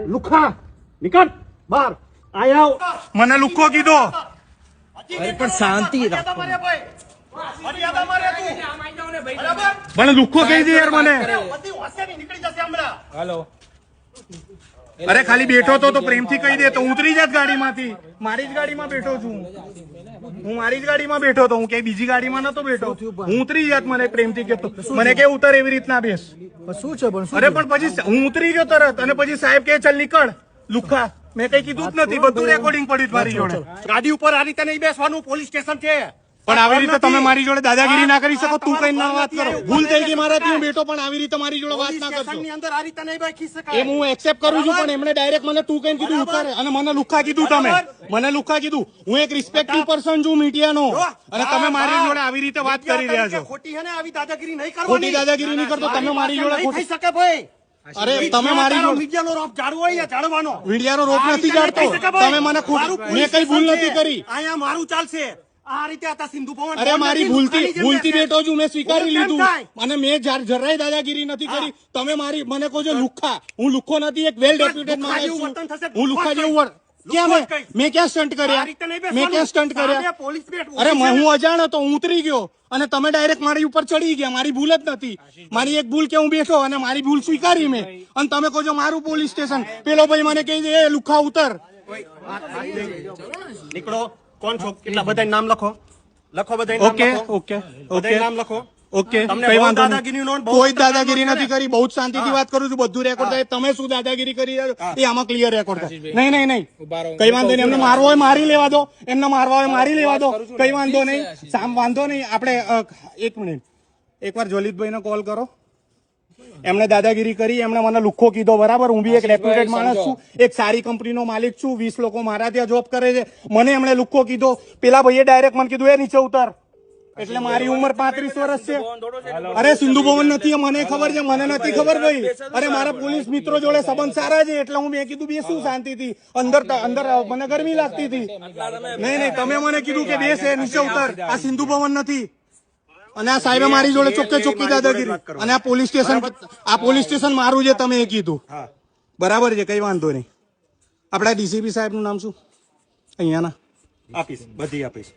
લુખા નીકળ બહાર આવ મને લુખ્ખો કીધો અરે પણ શાંતિ રાખો મને લુખ્ખો કહી દે યાર મને હાલો અરે ખાલી બેઠો તો પ્રેમથી કહી દે તો ઉતરી જાત ગાડીમાંથી મારી જ ગાડીમાં બેઠો છું હું મારી જ ગાડીમાં બેઠો તો હું કઈ બીજી ગાડીમાં નતો બેઠો હું ઉતરી જાત મને પ્રેમથી કહેતો મને કે ઉતર એવી રીતના બેસ શું છે પણ અરે પણ પછી હું ઉતરી ગયો તરત અને પછી સાહેબ કે ચાલ નીકળ લુખ્ખા મેં કઈ કીધું જ નથી બધું રેકોર્ડિંગ પડ્યું મારી જોડે ગાડી ઉપર આ રીતે નહીં બેસવાનું પોલીસ સ્ટેશન છે પણ આવી રીતે તમે મારી જોડે દાદાગીરી ના કરી શકો તું કઈ ના વાત કરો ભૂલ થઈ ગઈ મારાથી હું બેઠો પણ આવી રીતે મારી જોડે વાત ના કરશો સ્ટેશનની અંદર આ રીતે નહીં બેસી શકાય એ હું એક્સેપ્ટ કરું છું પણ એમણે ડાયરેક્ટ મને તું કઈ કીધું ઉતારે અને મને લુખ્ખા કીધું તમે મને લુખ્ખા કીધું હું એક રિસ્પેક્ટિવ પર્સન છું મીડિયાનો અને તમે મારી જોડે આવી રીતે વાત કરી રહ્યા છો ખોટી હે ને આવી દાદાગીરી નહીં ખોટી કરવાની દાદાગીરી નહીં કરતો તમે મારી જોડે નહીં થઈ શકે ભાઈ અરે તમે મારી જોડે મીડિયાનો રોપ જાળવો અહીંયા જાળવાનો મીડિયાનો રોપ નથી જાણતો તમે મને મેં કઈ ભૂલ નથી કરી અહીંયા મારું ચાલશે આ રીતે હતા સિંધુ ભવન અરે મારી ભૂલથી બેઠો છું મેં સ્વીકારી લીધું અને મેં જરાય દાદાગીરી નથી કરી તમે મારી મને કહો છો લુખ્ખા હું લુખ્ખો નથી એક વેલ ડેપ્યુટેડ માણસ છું હું લુખ્ખા જેવું ક્યાં મેં ક્યાં સ્ટન્ટ કર્યા મેં ક્યાં સ્ટન્ટ કર્યા અરે હું અજાણ હતો હું ઉતરી ગયો અને તમે ડાયરેક્ટ મારી ઉપર ચડી ગયા મારી ભૂલ જ નથી મારી એક ભૂલ કે હું બેઠો અને મારી ભૂલ સ્વીકારી મેં અને તમે કહો છો મારું પોલીસ સ્ટેશન પેલો ભાઈ મને કહે છે એ લુખ્ખા ઉતર નીકળો કોણ છો કેટલા બધા નામ લખો બધા નામ ઓકે લખો ઓકે બધા નામ લખો ઓકે તમને કઈ બહુ વાંધો દાદાગીરી નો નહીં કોઈ દાદાગીરી નથી કરી બહુ જ શાંતિથી વાત કરું છું બધું રેકોર્ડ થાય તમે શું દાદાગીરી કરી રહ્યા છો એ આમાં ક્લિયર રેકોર્ડ થાય નહીં કઈ વાંધો નહીં એમને મારવો હોય મારી લેવા દો એમને મારવા હોય મારી લેવા દો કઈ વાંધો નહીં વાંધો નહીં આપણે એક મિનિટ એકવાર જોલિતભાઈને કોલ કરો એમણે દાદાગીરી કરી એમણે મને લુખ્ખો કીધો બરાબર હું બી એક રેપ્યુટેડ માણસ છું એક સારી કંપનીનો માલિક છું 20 લોકો મારા ત્યાં જોબ કરે છે મને એમણે લુખ્ખો કીધો પેલા ભાઈએ ડાયરેક્ટ મને કીધું એ નીચે ઉતાર એટલે મારી ઉંમર 35 વર્ષ છે અરે સિંધુ ભવન નથી મને ખબર છે મને નથી ખબર ભાઈ અરે મારા પોલીસ મિત્રો જોડે સંબંધ સારા છે એટલે હું મેં કીધું બેસું શાંતિથી અંદર મને ગરમી લાગતી હતી નહીં તમે મને કીધું કે બેસ નીચે ઉતાર આ સિંધુ ભવન નથી અને આ સાહેબે મારી જોડે ચોખ્ખી દાદાગીરી અને આ પોલીસ સ્ટેશન મારું છે તમે એ કીધું બરાબર છે કઈ વાંધો નહીં આપડા ડીસીપી સાહેબ નું નામ શું અહીંયાના આપીશ બધી આપીશ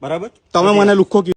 બરાબર તમે મને લુખ્ખો